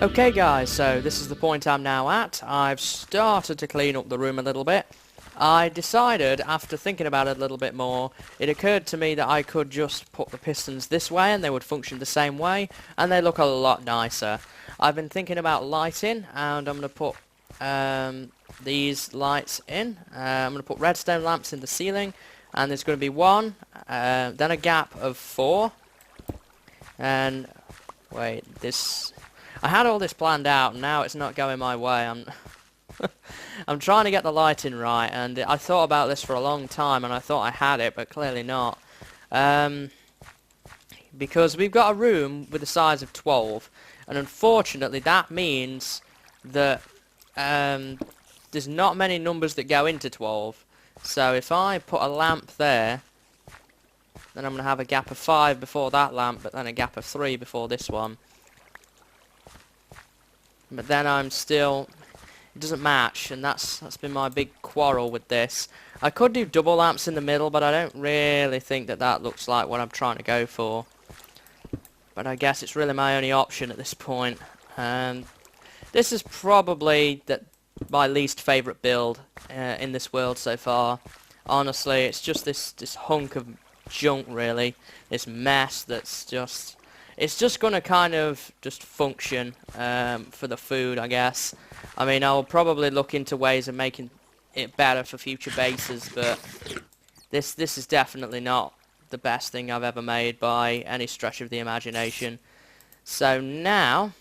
Okay guys, so this is the point I'm now at. I've started to clean up the room a little bit. I decided, after thinking about it a little bit more, it occurred to me that I could just put the pistons this way and they would function the same way, and they look a lot nicer. I've been thinking about lighting, and I'm going to put these lights in. I'm going to put redstone lamps in the ceiling, and there's going to be one, then a gap of 4, and wait, this... I had all this planned out, and now it's not going my way. I'm trying to get the lighting right, and I thought about this for a long time, and I thought I had it, but clearly not. Because we've got a room with a size of 12, and unfortunately that means that there's not many numbers that go into 12. So if I put a lamp there, then I'm going to have a gap of 5 before that lamp, but then a gap of 3 before this one. But then I'm still... it doesn't match, and that's been my big quarrel with this. I could do double lamps in the middle, but I don't really think that that looks like what I'm trying to go for. But I guess it's really my only option at this point. This is probably my least favourite build in this world so far. Honestly, it's just this hunk of junk, really. This mess that's just... it's just going to kind of just function for the food, I guess. I mean, I'll probably look into ways of making it better for future bases, but this is definitely not the best thing I've ever made by any stretch of the imagination. So now,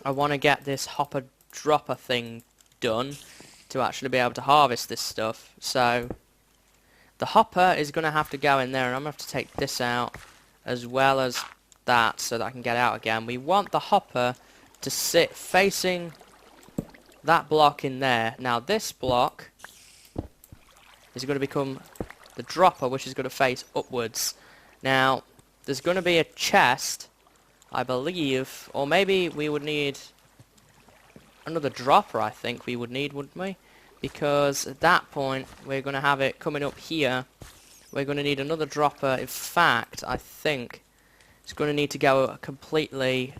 I want to get this hopper dropper thing done to actually be able to harvest this stuff. So, the hopper is going to have to go in there, and I'm going to have to take this out as well as that so that I can get out again. We want the hopper to sit facing that block in there. Now this block is going to become the dropper, which is going to face upwards. Now there's going to be a chest, I believe, or maybe we would need another dropper. I think we would need, wouldn't we? Because at that point we're going to have it coming up here. We're going to need another dropper. In fact, I think it's going to need to go completely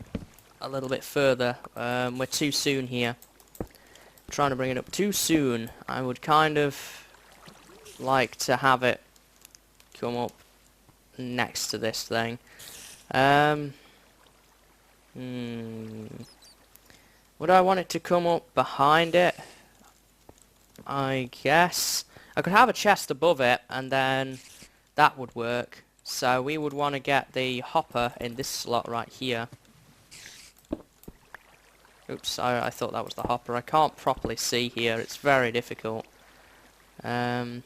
a little bit further. We're too soon here. I'm trying to bring it up too soon. I would kind of like to have it come up next to this thing. Would I want it to come up behind it? I guess. I could have a chest above it, and then that would work. So we would want to get the hopper in this slot right here. Oops, I thought that was the hopper. I can't properly see here. It's very difficult. So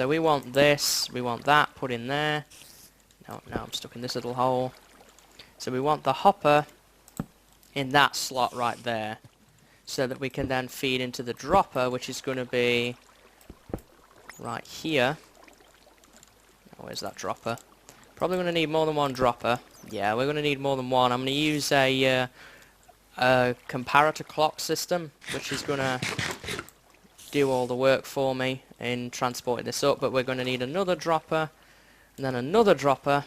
we want this. We want that put in there. No, now I'm stuck in this little hole. So we want the hopper in that slot right there, so that we can then feed into the dropper, which is going to be right here. Where's that dropper? Probably going to need more than one dropper. Yeah, we're going to need more than one. I'm going to use a comparator clock system, which is going to do all the work for me in transporting this up. But we're going to need another dropper, and then another dropper.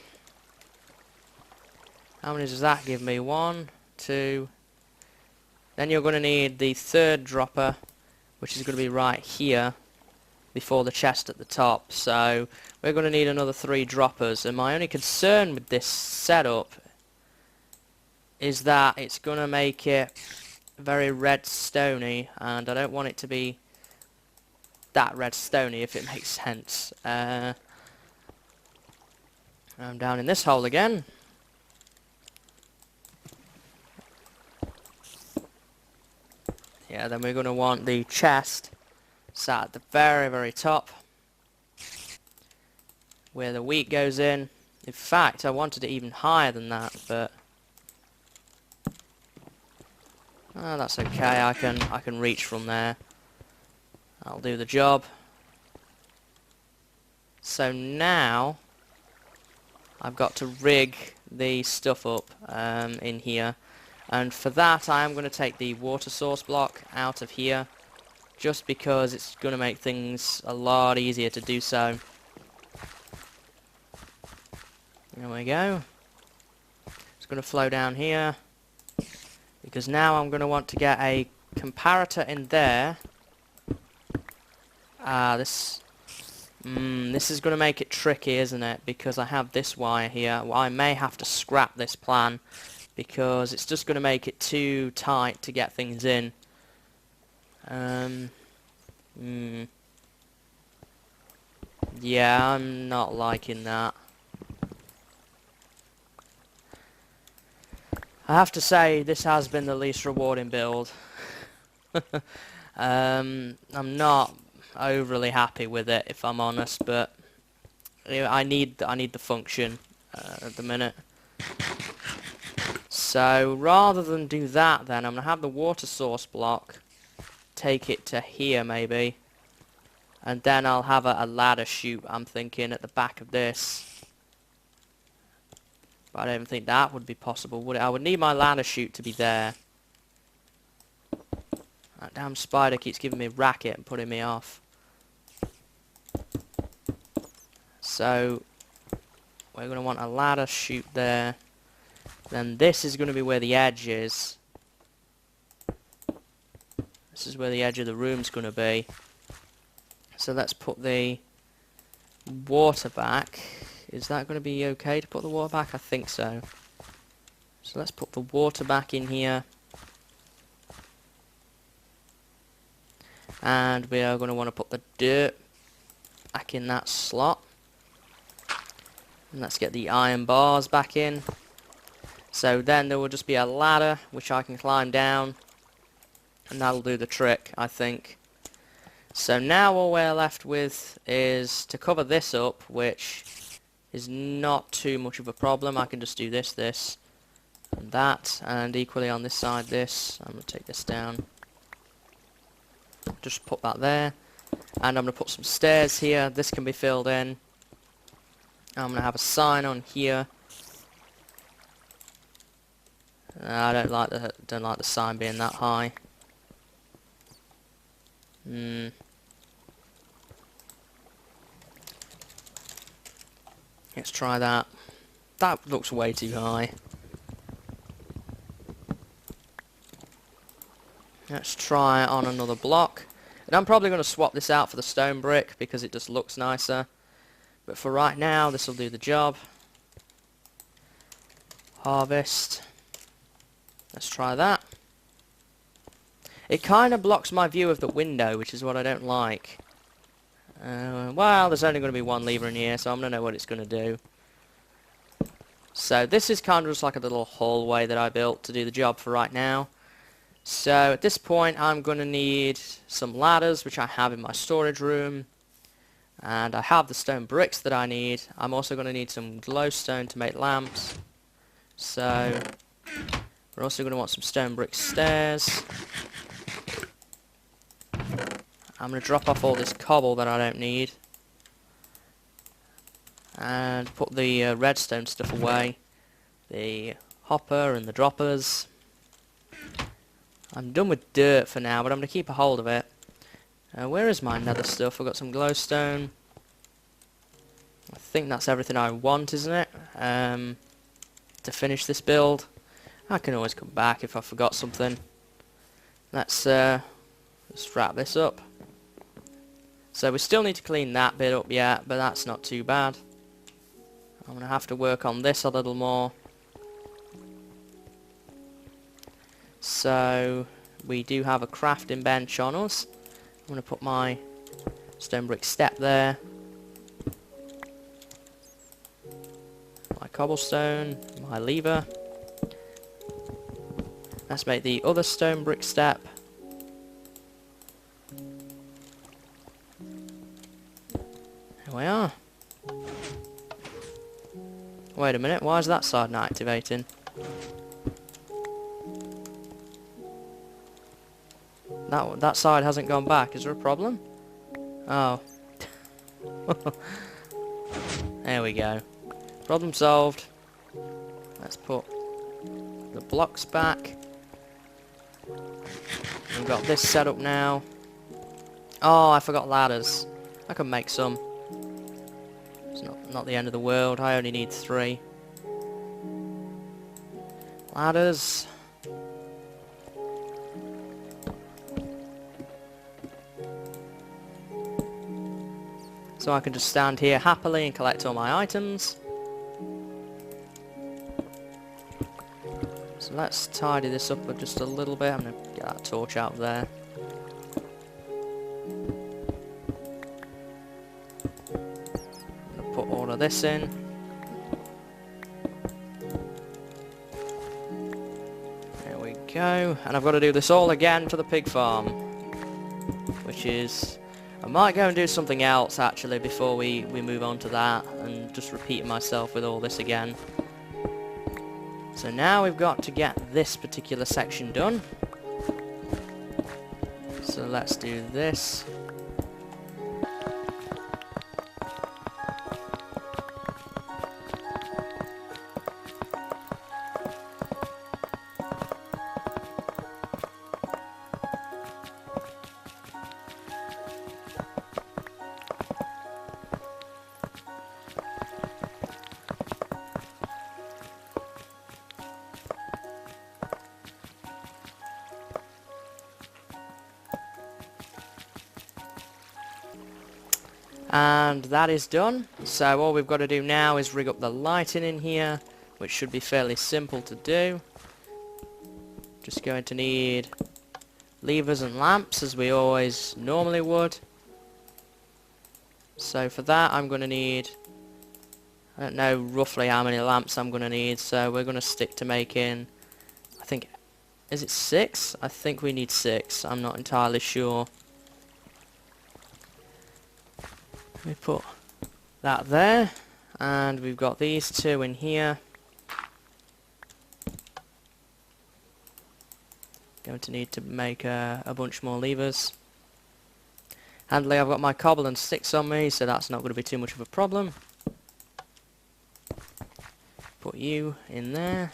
How many does that give me? 1, 2. Then you're going to need the third dropper, which is going to be right here, before the chest at the top. So we're going to need another 3 droppers, and my only concern with this setup is that it's going to make it very redstone-y, and I don't want it to be that redstone-y, if it makes sense. I'm down in this hole again. Yeah, then we're going to want the chest sat at the very, very top, where the wheat goes in. In fact, I wanted it even higher than that, but that's okay. I can reach from there. I'll do the job. So now I've got to rig the stuff up in here, and for that I am going to take the water source block out of here, just because it's going to make things a lot easier to do so. There we go. It's going to flow down here. because now I'm going to want to get a comparator in there. This is going to make it tricky, isn't it? Because I have this wire here. Well, I may have to scrap this plan because it's just going to make it too tight to get things in. Yeah, I'm not liking that. I have to say, this has been the least rewarding build. I'm not overly happy with it, if I'm honest, but I need the function at the minute. So rather than do that, then I'm gonna have the water source block, take it to here maybe, and then I'll have a ladder chute, I'm thinking, at the back of this. But I don't even think that would be possible, would it? I would need my ladder chute to be there. That damn spider keeps giving me a racket and putting me off. So we're going to want a ladder chute there. Then this is going to be where the edge is. This is where the edge of the room's going to be. So let's put the water back. Is that going to be okay to put the water back? I think so. So let's put the water back in here. And we are going to want to put the dirt back in that slot. And let's get the iron bars back in. So then there will just be a ladder which I can climb down. And that'll do the trick, I think. So now all we're left with is to cover this up, which is not too much of a problem. I can just do this, and that, and equally on this side this. I'm going to take this down. Just put that there. And I'm going to put some stairs here. This can be filled in. I'm going to have a sign on here. I don't like the sign being that high. Let's try that. That looks way too high. Let's try on another block. And I'm probably going to swap this out for the stone brick because it just looks nicer. But for right now, this will do the job. Harvest. Let's try that. It kind of blocks my view of the window, which is what I don't like. Well, there's only going to be one lever in here, so I'm going to know what it's going to do. So this is kind of just like a little hallway that I built to do the job for right now. So at this point I'm going to need some ladders, which I have in my storage room. And I have the stone bricks that I need. I'm also going to need some glowstone to make lamps. So we're also going to want some stone brick stairs. I'm going to drop off all this cobble that I don't need. And put the redstone stuff away. The hopper and the droppers. I'm done with dirt for now, but I'm going to keep a hold of it. Where is my nether stuff? I've got some glowstone. I think that's everything I want, isn't it? To finish this build. I can always come back if I forgot something. Let's wrap this up. So we still need to clean that bit up yet, but that's not too bad. I'm going to have to work on this a little more. So we do have a crafting bench on us. I'm going to put my stone brick step there. My cobblestone, my lever. Let's make the other stone brick step. Here we are. Wait a minute, why is that side not activating? That side hasn't gone back. Is there a problem? Oh. There we go. Problem solved. Let's put the blocks back. We've got this set up now. Oh, I forgot ladders. I can make some. It's not the end of the world. I only need 3. Ladders. So I can just stand here happily and collect all my items. So let's tidy this up just a little bit. I'm going to get that torch out of there. I'm going to put all of this in. There we go. And I've got to do this all again for the pig farm. Which is... I might go and do something else actually before we move on to that, and just repeat myself with all this again. So now we've got to get this particular section done. So let's do this. And that is done. So all we've got to do now is rig up the lighting in here, which should be fairly simple to do. Just going to need levers and lamps as we always normally would. So for that I'm going to need, I don't know roughly how many lamps I'm going to need, so we're going to stick to making, I think, is it 6? I think we need 6, I'm not entirely sure. Let me put that there, and we've got these 2 in here. Going to need to make a bunch more levers. Handily, I've got my cobble and sticks on me, so that's not going to be too much of a problem. Put you in there.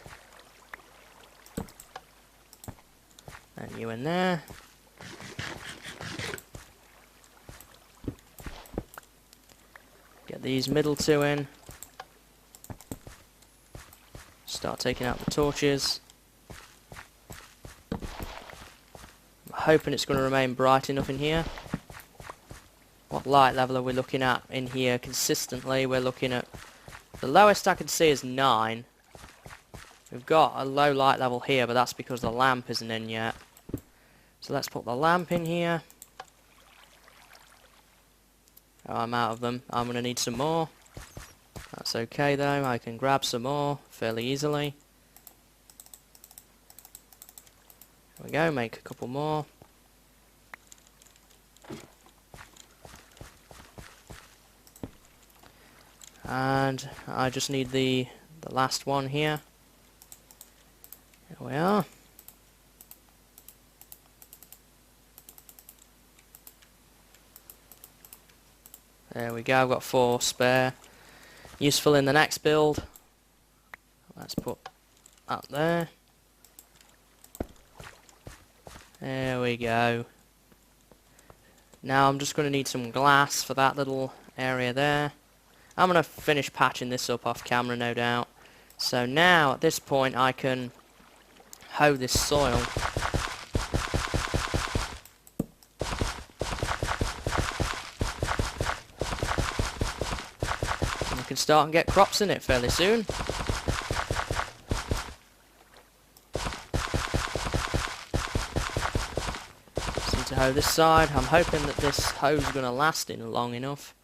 And you in there. Get these middle 2 in. Start taking out the torches. I'm hoping it's going to remain bright enough in here. What light level are we looking at in here consistently? We're looking at, the lowest I can see is 9. We've got a low light level here, but that's because the lamp isn't in yet. So let's put the lamp in here. Oh, I'm out of them. I'm going to need some more. That's okay though, I can grab some more fairly easily. There we go, make a couple more. And I just need the last one here. Here we are. There we go, I've got 4 spare. Useful in the next build. Let's put that there. There we go. Now I'm just going to need some glass for that little area there. I'm going to finish patching this up off camera, no doubt. So now, at this point, I can hoe this soil. Can start and get crops in it fairly soon. Just need to hoe this side. I'm hoping that this hoe is going to last in long enough.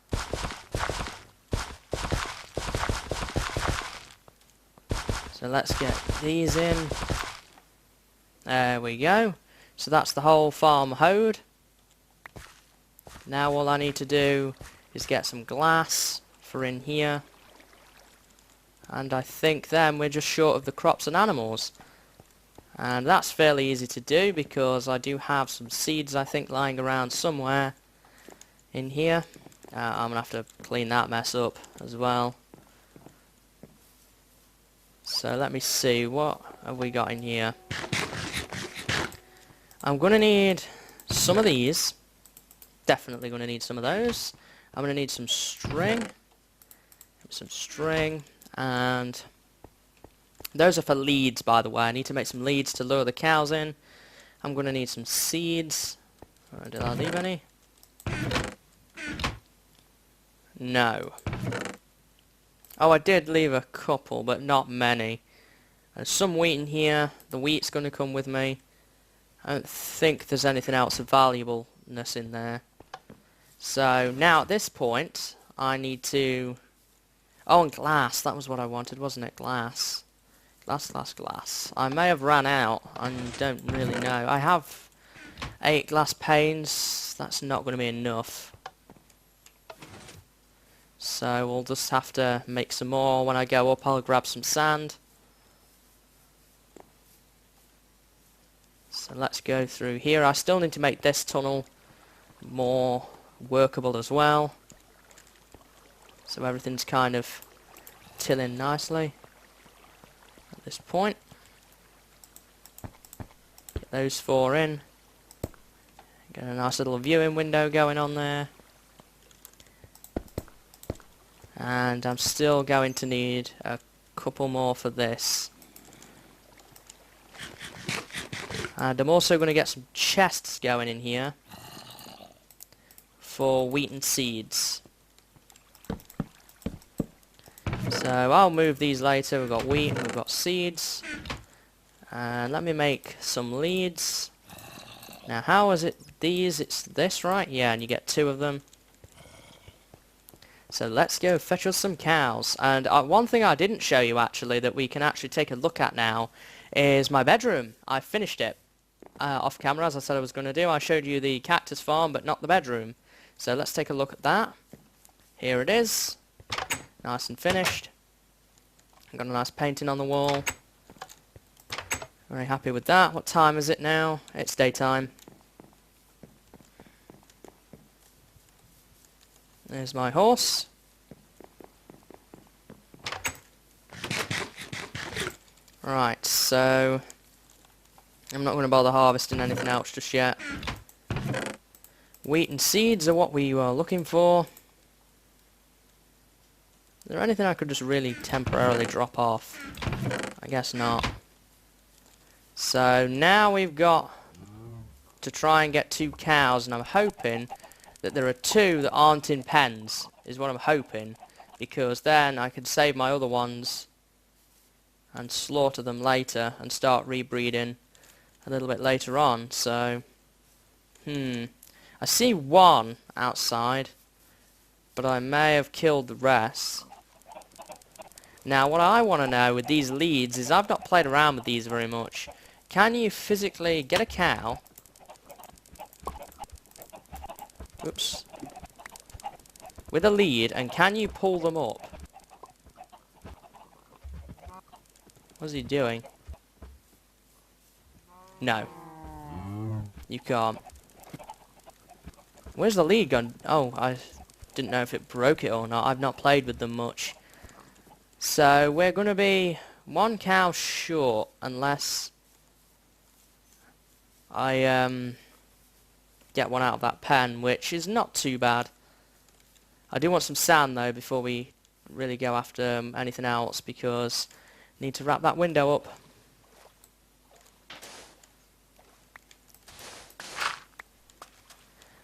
So let's get these in. There we go. So that's the whole farm hoed. Now all I need to do is get some glass for in here, and I think then we're just short of the crops and animals, and that's fairly easy to do because I do have some seeds I think lying around somewhere in here. I'm gonna have to clean that mess up as well. So let me see, what have we got in here? I'm gonna need some of these, definitely gonna need some of those. I'm gonna need some string. And those are for leads, by the way. I need to make some leads to lure the cows in. I'm going to need some seeds. Did I leave any? No. Oh, I did leave a couple, but not many. There's some wheat in here. The wheat's going to come with me. I don't think there's anything else of valuableness in there. So, now at this point, I need to... Oh, and glass. That was what I wanted, wasn't it? Glass. Glass, glass, glass. I may have ran out. I don't really know. I have 8 glass panes. That's not going to be enough. So we'll just have to make some more. When I go up, I'll grab some sand. So let's go through here. I still need to make this tunnel more workable as well. So everything's kind of tilling nicely at this point. Get those 4 in. Get a nice little viewing window going on there. And I'm still going to need a couple more for this. And I'm also going to get some chests going in here for wheat and seeds. So I'll move these later. We've got wheat and we've got seeds. And let me make some leads. Now how is it these? It's this, right? Yeah, and you get 2 of them. So let's go fetch us some cows. And one thing I didn't show you actually that we can actually take a look at now is my bedroom. I finished it off camera as I said I was going to do. I showed you the cactus farm but not the bedroom. So let's take a look at that. Here it is. Nice and finished. I've got a nice painting on the wall. Very happy with that. What time is it now? It's daytime. There's my horse. Right, so I'm not going to bother harvesting anything else just yet. Wheat and seeds are what we were looking for. Is there anything I could just really temporarily drop off? I guess not. So now we've got to try and get 2 cows, and I'm hoping that there are 2 that aren't in pens, is what I'm hoping, because then I can save my other ones and slaughter them later and start rebreeding a little bit later on. So, I see 1 outside, but I may have killed the rest. Now what I want to know with these leads is I've not played around with these very much. Can you physically get a cow? Oops. With a lead, and can you pull them up? What's he doing? No. You can't. Where's the lead gone? Oh, I didn't know if it broke it or not. I've not played with them much. So, we're going to be 1 cow short, unless I get one out of that pen, which is not too bad. I do want some sand though before we really go after anything else, because I need to wrap that window up.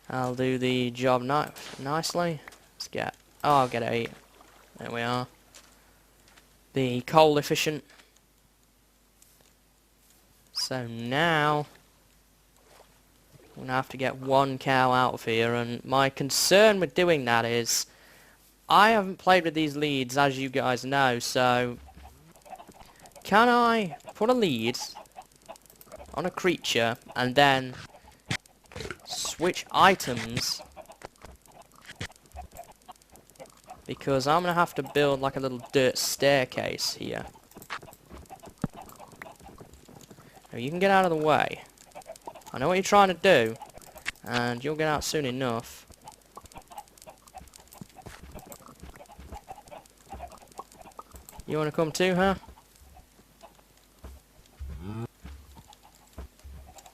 I'll do the job nicely. Let's get... Oh, I'll get 8. There we are. The coal efficient. So now I'm going to have to get 1 cow out of here, and my concern with doing that is I haven't played with these leads, as you guys know, so can I put a lead on a creature and then switch items? Because I'm going to have to build like a little dirt staircase here. Now you can get out of the way. I know what you're trying to do, and you'll get out soon enough. You want to come too, huh?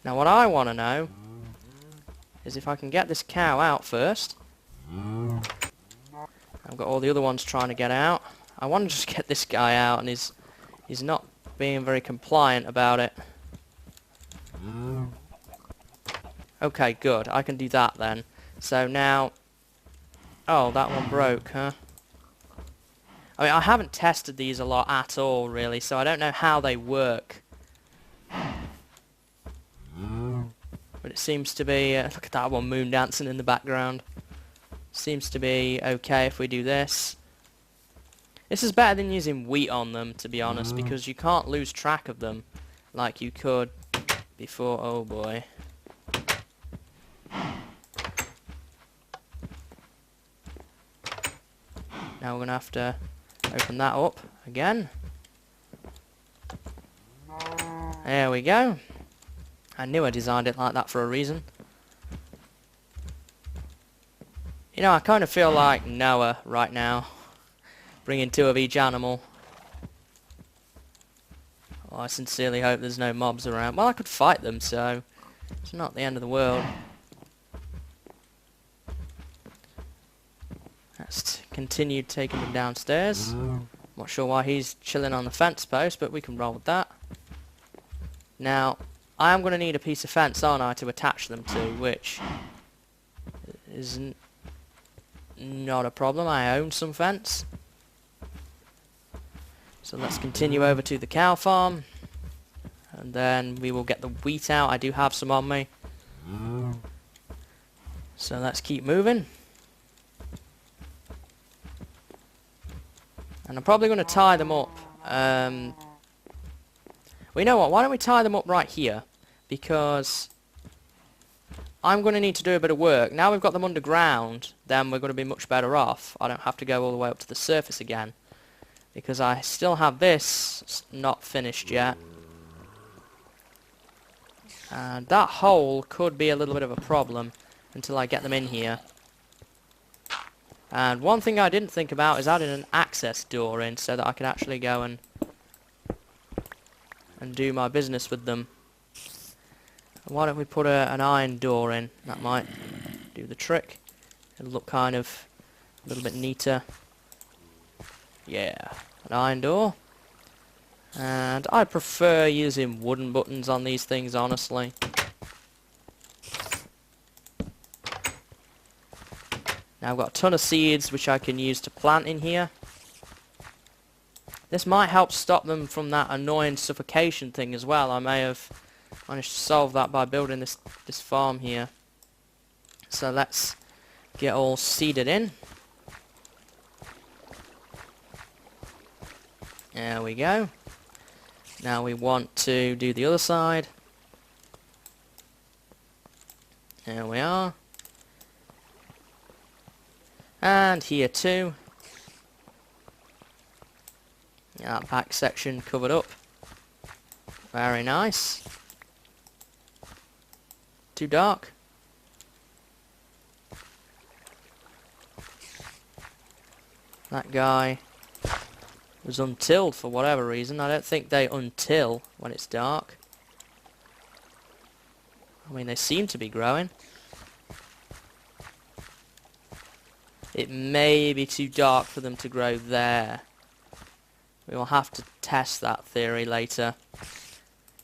Now what I want to know is if I can get this cow out first. I've got all the other ones trying to get out. I want to just get this guy out, and he's not being very compliant about it. Okay, good. I can do that then. So now Oh, that one broke, huh? I mean, I haven't tested these a lot at all, really, so I don't know how they work. But it seems to be... look at that one moon dancing in the background. Seems to be okay if we do this. This is better than using wheat on them, to be honest, because you can't lose track of them like you could before. Oh boy. Now we're going to have to open that up again. There we go. I knew I designed it like that for a reason. You know, I kind of feel like Noah right now. Bringing 2 of each animal. Oh, I sincerely hope there's no mobs around. Well, I could fight them, so it's not the end of the world. Let's continue taking them downstairs. Not sure why he's chilling on the fence post, but we can roll with that. Now, I am going to need a piece of fence, aren't I, to attach them to, which isn't not a problem. I own some fence. So let's continue over to the cow farm. And then we will get the wheat out. I do have some on me. So let's keep moving. And I'm probably going to tie them up. Well, you know what? Why don't we tie them up right here? Because I'm going to need to do a bit of work. Now we've got them underground, then we're going to be much better off. I don't have to go all the way up to the surface again. Because I still have this not finished yet. And that hole could be a little bit of a problem until I get them in here. And one thing I didn't think about is adding an access door in so that I can actually go and do my business with them. Why don't we put an iron door in? That might do the trick. It'll look kind of a little bit neater. Yeah, an iron door. And I prefer using wooden buttons on these things, honestly. Now I've got a ton of seeds which I can use to plant in here. This might help stop them from that annoying suffocation thing as well. I may have managed to solve that by building this farm here. So let's get all seeded in. There we go. Now we want to do the other side. There we are. And here too. That back section covered up. Very nice. Too dark. That guy was untilled for whatever reason. I don't think they untill when it's dark. I mean, they seem to be growing. It may be too dark for them to grow there. We will have to test that theory later.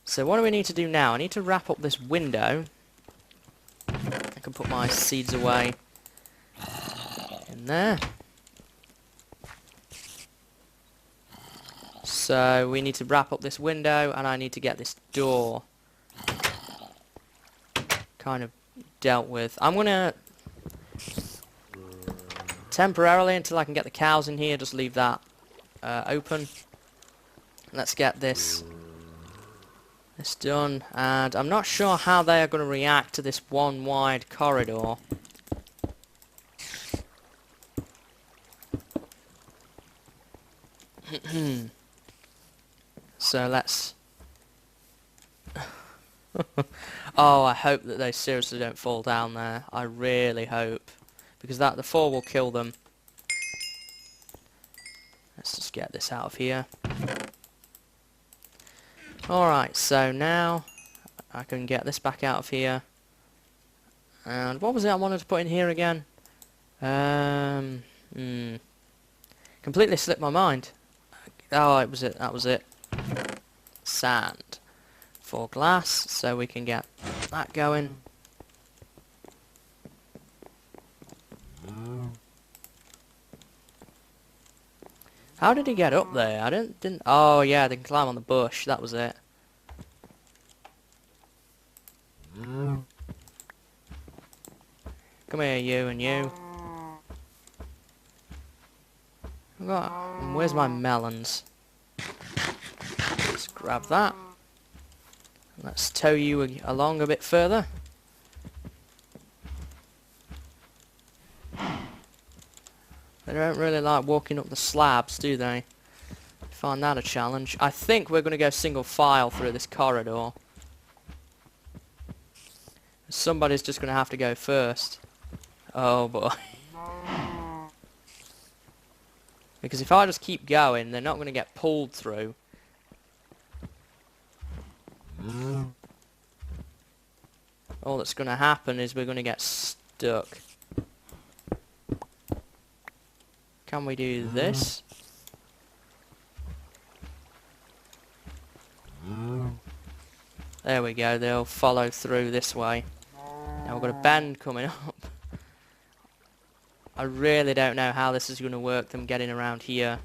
So what do we need to do now? I need to wrap up this window. I can put my seeds away in there. So we need to wrap up this window, and I need to get this door kind of dealt with. I'm going to temporarily, until I can get the cows in here, just leave that open. Let's get this done, and I'm not sure how they are going to react to this one wide corridor. So let's oh, I hope that they seriously don't fall down there. I really hope, because the fall will kill them. Let's just get this out of here. Alright, so now I can get this back out of here. And what was it I wanted to put in here again? Completely slipped my mind. Oh, it was it. That was it. Sand for glass, so we can get that going. How did he get up there? I didn't... Oh, yeah, they can climb on the bush. That was it. Come here, you and you. Where's my melons? Let's grab that. Let's tow you along a bit further. They don't really like walking up the slabs, do they? Find that a challenge. I think we're going to go single file through this corridor. Somebody's just going to have to go first. Oh boy. Because if I just keep going, they're not going to get pulled through. All that's going to happen is we're going to get stuck. Can we do this? There we go, they'll follow through this way. Now we've got a bend coming up. I really don't know how this is going to work, them getting around here.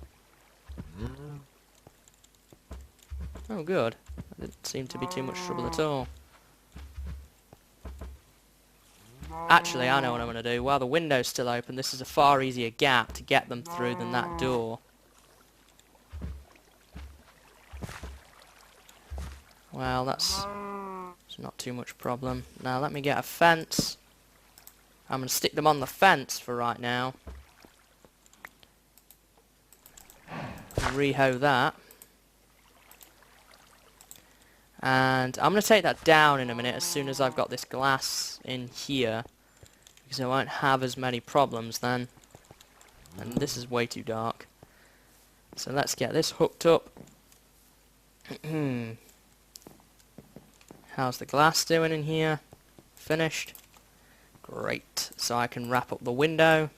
Oh good, that didn't seem to be too much trouble at all. Actually, I know what I'm going to do. While the window's still open, this is a far easier gap to get them through than that door. Well, that's not too much problem. Now, let me get a fence. I'm going to stick them on the fence for right now. Reho that. And I'm going to take that down in a minute as soon as I've got this glass in here. Because I won't have as many problems then. And this is way too dark. So let's get this hooked up. How's the glass doing in here? Finished. Great. So I can wrap up the window.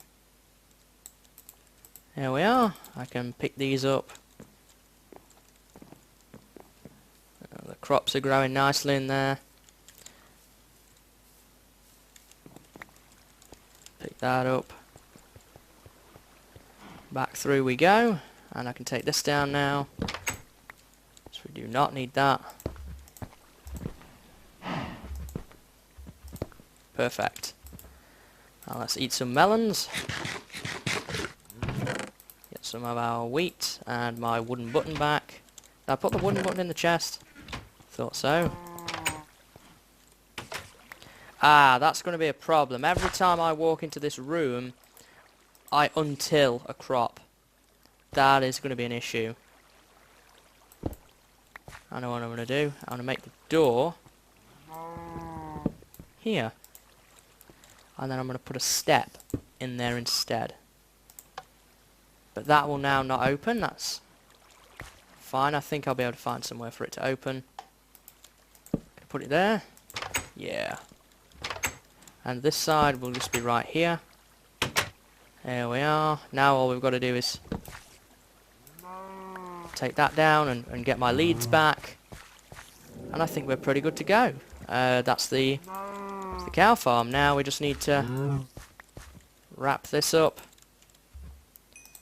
There we are. I can pick these up. The crops are growing nicely in there. Pick that up. Back through we go. And I can take this down now. So we do not need that. Perfect. Now let's eat some melons. Get some of our wheat and my wooden button back. Did I put the wooden button in the chest? Thought so. Ah, that's going to be a problem. Every time I walk into this room, I untill a crop. That is going to be an issue. I know what I'm going to do. I'm going to make the door here. And then I'm going to put a step in there instead. But that will now not open. That's fine. I think I'll be able to find somewhere for it to open. Put it there. Yeah. And this side will just be right here. There we are. Now all we've got to do is take that down and get my leads back. And I think we're pretty good to go. That's the cow farm. Now we just need to wrap this up.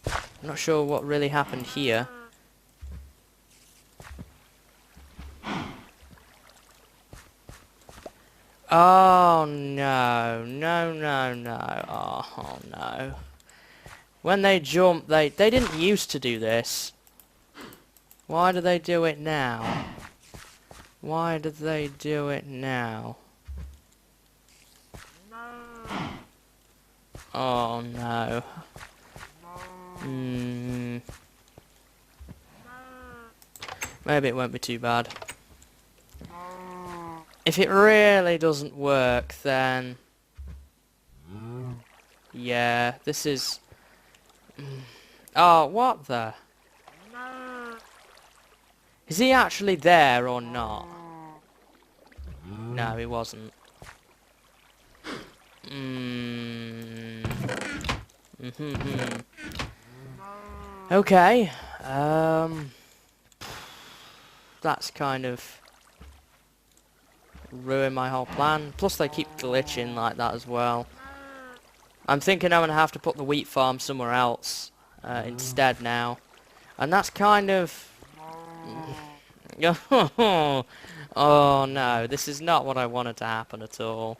I'm not sure what really happened here. Oh no, no, no, no, oh no. When they jump, they didn't used to do this. Why do they do it now? Why do they do it now? Oh no. Maybe it won't be too bad. If it really doesn't work, then yeah, this is oh, what the? Is he actually there or not? No, he wasn't. Okay. That's kind of ruined my whole plan. Plus they keep glitching like that as well. I'm thinking I'm going to have to put the wheat farm somewhere else instead now. And that's kind of... Oh no, this is not what I wanted to happen at all.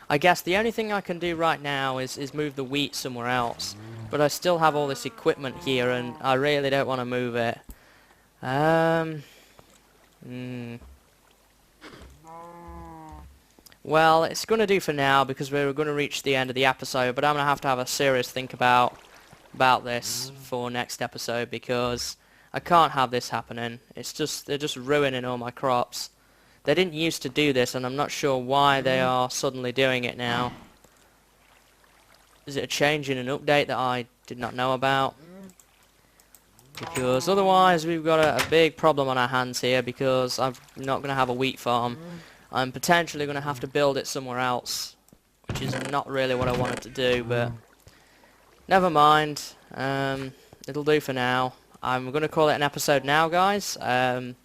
I guess the only thing I can do right now is move the wheat somewhere else. But I still have all this equipment here and I really don't want to move it. Well, it's going to do for now because we're going to reach the end of the episode, but I'm going to have a serious think about this for next episode because I can't have this happening. They're just ruining all my crops. They didn't used to do this and I'm not sure why they are suddenly doing it now. Is it a change in an update that I did not know about? Because otherwise we've got a big problem on our hands here because I'm not going to have a wheat farm. I'm potentially going to have to build it somewhere else, which is not really what I wanted to do, but never mind. It'll do for now. I'm going to call it an episode now, guys. I'm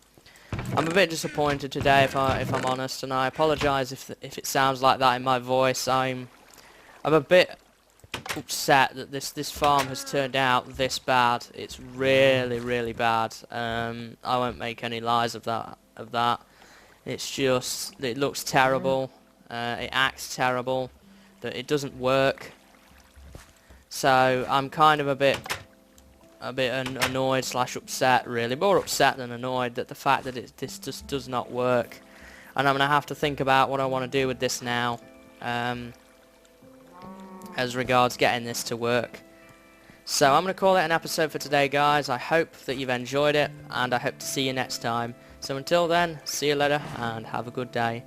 a bit disappointed today, if I'm honest, and I apologise if it sounds like that in my voice. I'm a bit upset that this farm has turned out this bad. It's really bad. I won't make any lies of that. It's just, it looks terrible, it acts terrible, that it doesn't work. So I'm kind of a bit annoyed slash upset, really, more upset than annoyed that the fact that this just does not work. And I'm going to have to think about what I want to do with this now, as regards getting this to work. So I'm going to call it an episode for today, guys. I hope that you've enjoyed it, and I hope to see you next time. So until then, see you later, and have a good day.